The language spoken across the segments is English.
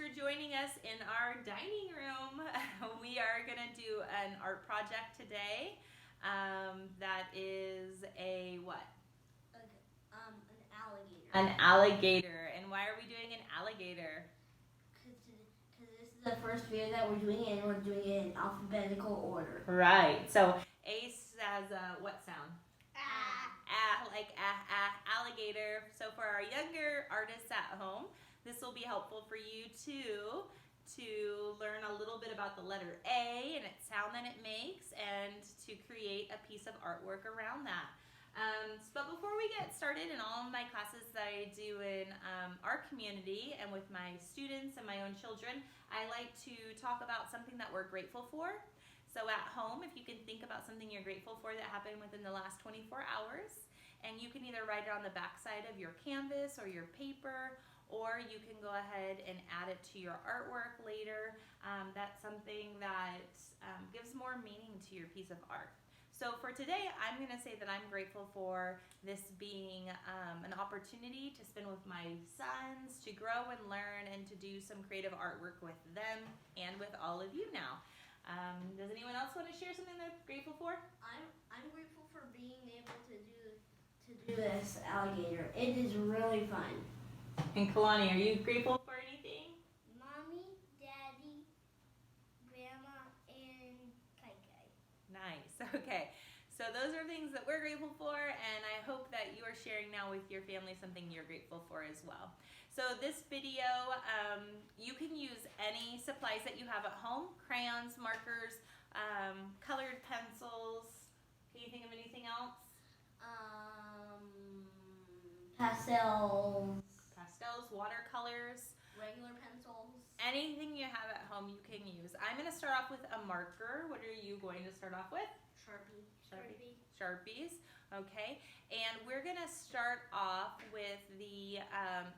for joining us in our dining room. We are going to do an art project today. That is a what? An alligator. An alligator. And why are we doing an alligator? Because this is the first video that we're doing it, and we're doing it in alphabetical order. Right. So Ace has a what sound? Ah. Like alligator. So for our younger artists at home, this will be helpful for you too, to learn a little bit about the letter A and its sound that it makes, and to create a piece of artwork around that. But before we get started in all of my classes that I do in our community and with my students and my own children, I like to talk about something that we're grateful for. So at home, if you can think about something you're grateful for that happened within the last 24 hours, and you can either write it on the back side of your canvas or your paper, or you can go ahead and add it to your artwork later. That's something that gives more meaning to your piece of art. So for today, I'm going to say that I'm grateful for this being an opportunity to spend with my sons, to grow and learn, and to do some creative artwork with them and with all of you now. Does anyone else want to share something they're grateful for? I'm grateful for being able to do this alligator. It is really fun. And Kalani, are you grateful for anything? Mommy, Daddy, Grandma, and Kai Kai. Nice. Okay. So those are things that we're grateful for, and I hope that you are sharing now with your family something you're grateful for as well. So this video, you can use any supplies that you have at home: crayons, markers, colored pencils. Can you think of anything else? Pastels, watercolors. Regular pencils. Anything you have at home you can use. I'm going to start off with a marker. What are you going to start off with? Sharpies. Okay. And we're going to start off with the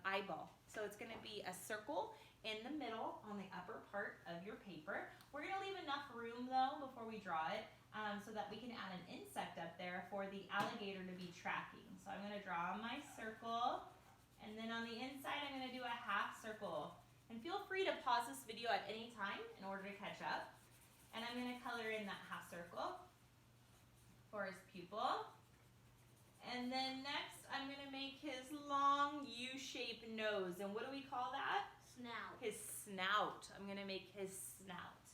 eyeball. So it's going to be a circle in the middle on the upper part of your paper. We're going to leave enough room though before we draw it so that we can add an insect up there for the alligator to be tracking. So I'm going to draw my circle, and then on the inside I'm going to do a half circle. And feel free to pause this video at any time in order to catch up. And I'm going to color in that half circle for his pupil. And then next I'm going to make his long U-shaped nose. And what do we call that? Snout. His snout. I'm going to make his snout.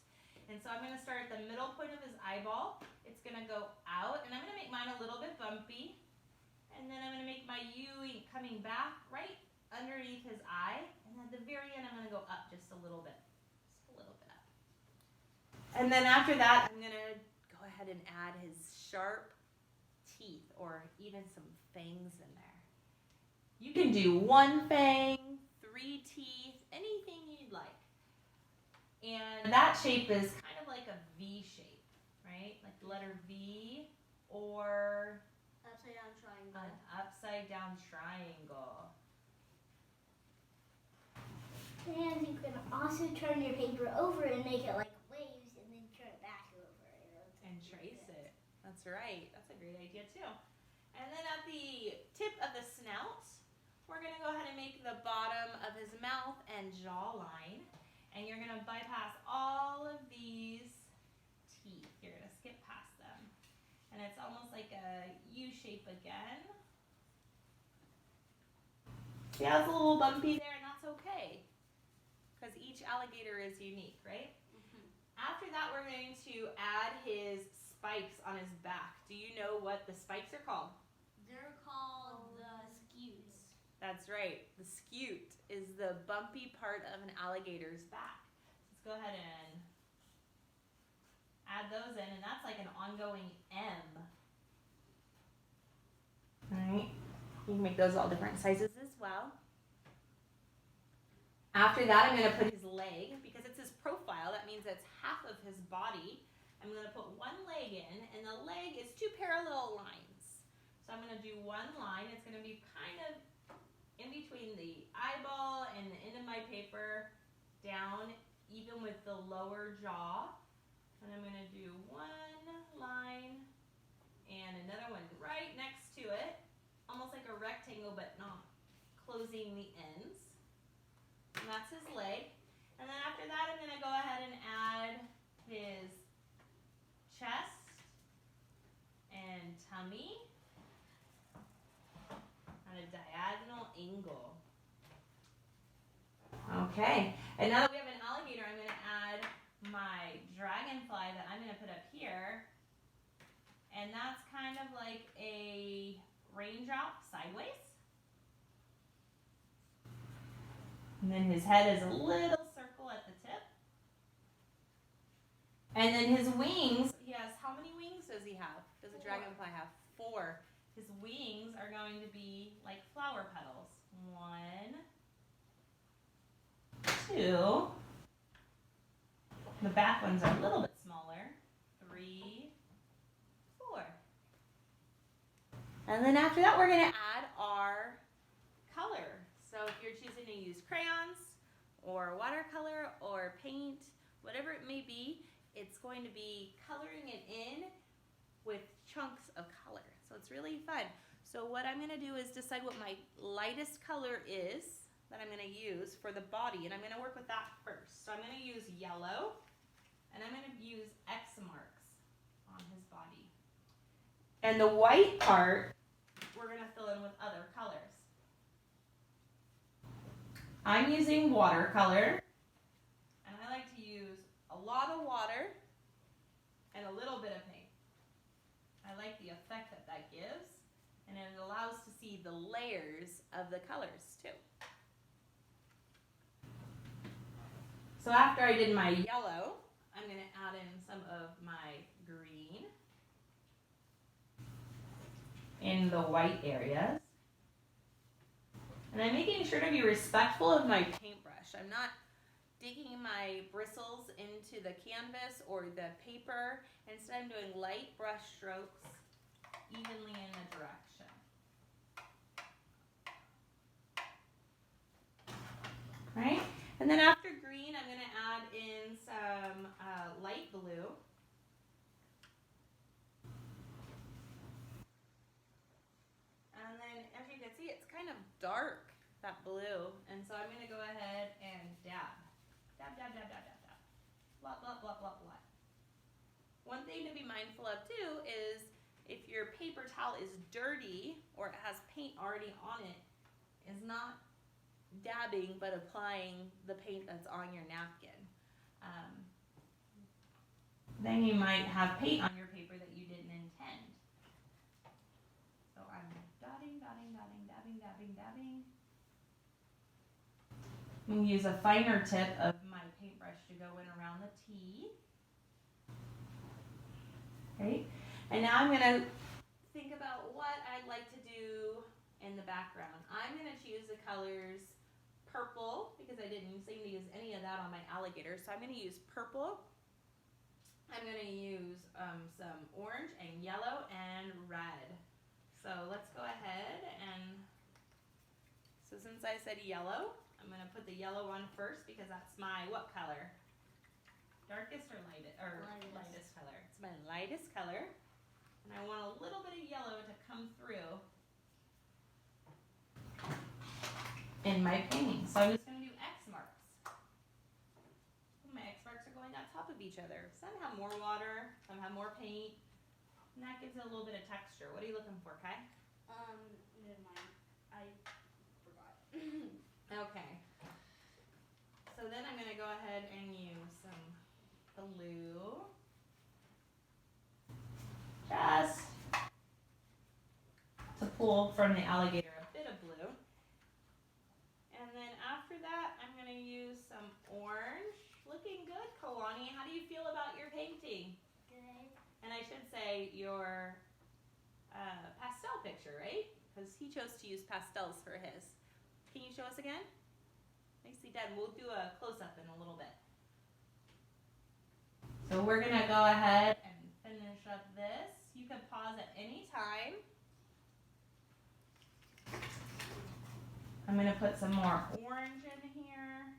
And so I'm going to start at the middle point of his eyeball. It's going to go out, and I'm going to make mine a little bit bumpy. And then I'm going to make my U coming back right underneath his eye. And at the very end, I'm going to go up just a little bit. Just a little bit up. And then after that, I'm going to go ahead and add his sharp teeth, or even some fangs in there. You can do one fang, 3 teeth, anything you'd like. And that shape is kind of like a V shape, right? Like the letter V, or Upside down triangle. an upside down triangle. And you can also turn your paper over and make it like waves, and then turn it back over. And trace it. That's right. That's a great idea too. And then at the tip of the snout, we're going to go ahead and make the bottom of his mouth and jawline. And you're going to bypass all of these teeth. You're going to skip past them. And it's almost like a U shape again. See how it's a little bumpy there, and that's okay. Because each alligator is unique, right? Mm-hmm. After that, we're going to add his spikes on his back. Do you know what the spikes are called? They're called the scutes. That's right. The scute is the bumpy part of an alligator's back. Let's go ahead and add those in, and that's like an ongoing M. All right. You can make those all different sizes as well. After that, I'm going to put his leg, because it's his profile. That means it's half of his body. I'm going to put one leg in, and the leg is 2 parallel lines. So I'm going to do one line. It's going to be kind of in between the eyeball and the end of my paper, down even with the lower jaw. And I'm going to do one line and another one right next to it, almost like a rectangle but not closing the ends. And that's his leg. And then after that, I'm going to go ahead and add his chest and tummy on a diagonal angle. Okay, and now that we have an alligator, I'm going to add my dragonfly that I'm going to put up here. And that's kind of like a raindrop sideways. And then his head is a little circle at the tip. And then his wings, he has, how many wings does he have? Does a dragonfly have? 4. His wings are going to be like flower petals. 1, 2. The back ones are a little bit smaller. 3, 4. And then after that, we're going to add our color. So if you're choosing to use crayons or watercolor or paint, whatever it may be, it's going to be coloring it in with chunks of color. So it's really fun. So what I'm going to do is decide what my lightest color is that I'm going to use for the body, and I'm going to work with that first. So I'm going to use yellow, and I'm going to use X marks on his body. And the white part, we're going to fill in with other colors. I'm using watercolor, and I like to use a lot of water and a little bit of paint. I like the effect that that gives, and it allows to see the layers of the colors too. So after I did my yellow, I'm going to add in some of my green in the white areas. And I'm making sure to be respectful of my paintbrush. I'm not digging my bristles into the canvas or the paper. Instead, I'm doing light brush strokes evenly in a direction. Right? And then after green, I'm going to add in some light blue. And then, as you can see, it's kind of dark, that blue. And so I'm going to go ahead and dab. Dab, dab, dab, dab, dab, dab. Blot, blot, blot, blot, blot. One thing to be mindful of, too, is if your paper towel is dirty or it has paint already on it, is not dabbing but applying the paint that's on your napkin. Then you might have paint on your paper that you didn't intend. So I'm dotting, dotting, dotting, dabbing, dabbing, dabbing. I'm going to use a finer tip of my paintbrush to go in around the T. Right? And now I'm going to think about what I'd like to do in the background. I'm going to choose the colors purple, because I didn't seem to use any of that on my alligator. So I'm going to use purple. I'm going to use some orange and yellow and red. So let's go ahead and, so since I said yellow, I'm going to put the yellow on first because that's my what color? Darkest or lightest color? It's my lightest color. And I want a little bit of yellow to come through in my painting. So I'm just going to do X marks. My X marks are going on top of each other. Some have more water, some have more paint, and that gives it a little bit of texture. What are you looking for, Kai? Never mind. I forgot. Okay. So then I'm going to go ahead and use some blue. Just to pull from the alligator a bit of blue. And then after that, I'm going to use some orange. Looking good, Kalani. How do you feel about your painting? Good. And I should say your pastel picture, right? Because he chose to use pastels for his. Can you show us again? Nicely done. We'll do a close-up in a little bit. So we're going to go ahead and finish up this. You can pause at any time. I'm going to put some more orange in here.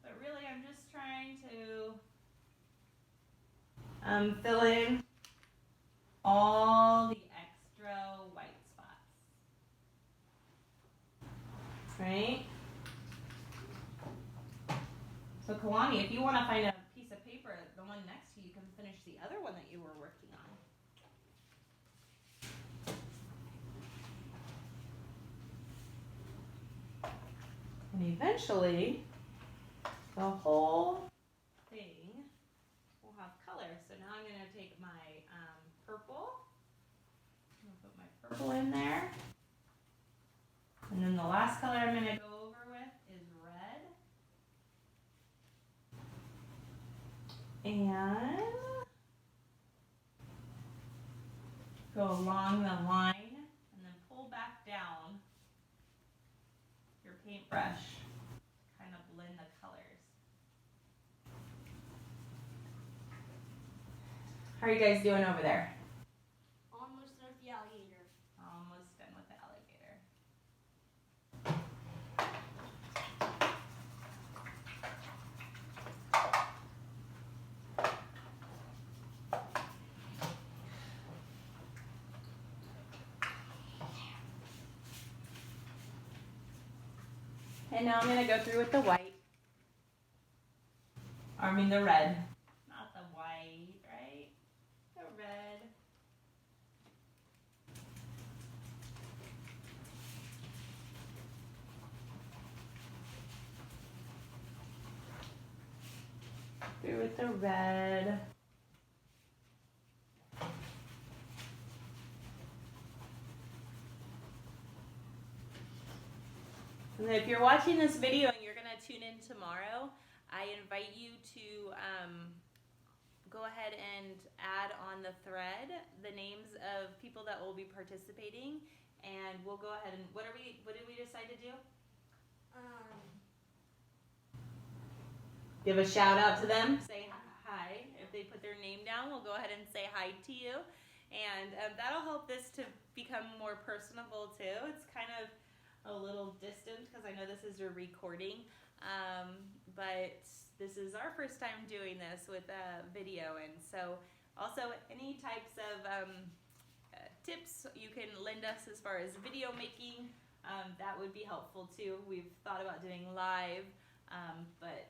But really, I'm just trying to fill in all the extra white spots. Right? So Kalani, if you want to find a piece of paper, the one next to you can finish the other one that you were working on. And eventually, the whole thing will have color. So now I'm going to take my purple. I'm going to put my purple in there. And then the last color I'm going to go over with is red. And go along the line and then pull back down your paintbrush to kind of blend the colors. How are you guys doing over there? Almost done with the alligator. Almost done with the alligator. And now I'm going to go through with the white. I mean the red. Not the white, right? The red. Through with the red. And if you're watching this video and you're going to tune in tomorrow, I invite you to go ahead and add on the thread the names of people that will be participating, and we'll go ahead and what did we decide to do? Give a shout out to them. Say hi. If they put their name down, we'll go ahead and say hi to you, and that'll help this to become more personable too. It's kind of a little distant because I know this is a recording, but this is our first time doing this with a video, and so also any types of tips you can lend us as far as video making, that would be helpful too. We've thought about doing live, but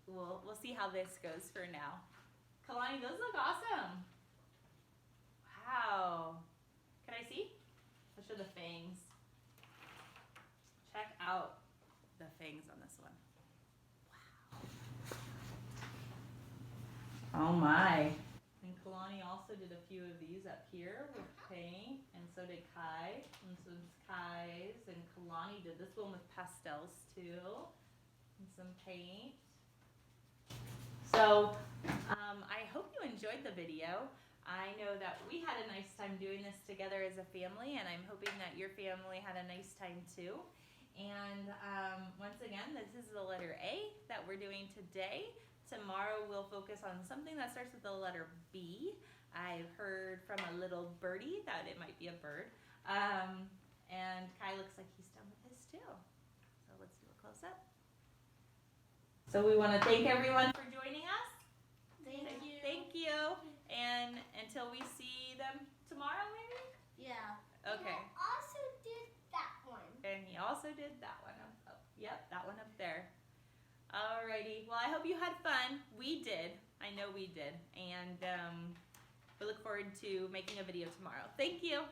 we'll see how this goes for now. Kalani, those look awesome. Wow. Can I see? I'll show the fangs. Check out the fangs on this one. Wow. Oh my. And Kalani also did a few of these up here with paint, and so did Kai. And some Kai's, and Kalani did this one with pastels too, and some paint. So I hope you enjoyed the video. I know that we had a nice time doing this together as a family, and I'm hoping that your family had a nice time too. And once again, this is the letter A that we're doing today. Tomorrow we'll focus on something that starts with the letter B. I've heard from a little birdie that it might be a bird. And Kai looks like he's done with his too. So let's do a close up. So we want to thank everyone for joining us. Thank you. Thank you. And until we see them tomorrow, maybe? Yeah. Okay. You also did that one. And he also did that one up. Yep, that one up there. Alrighty. Well, I hope you had fun. We did. I know we did. And we look forward to making a video tomorrow. Thank you.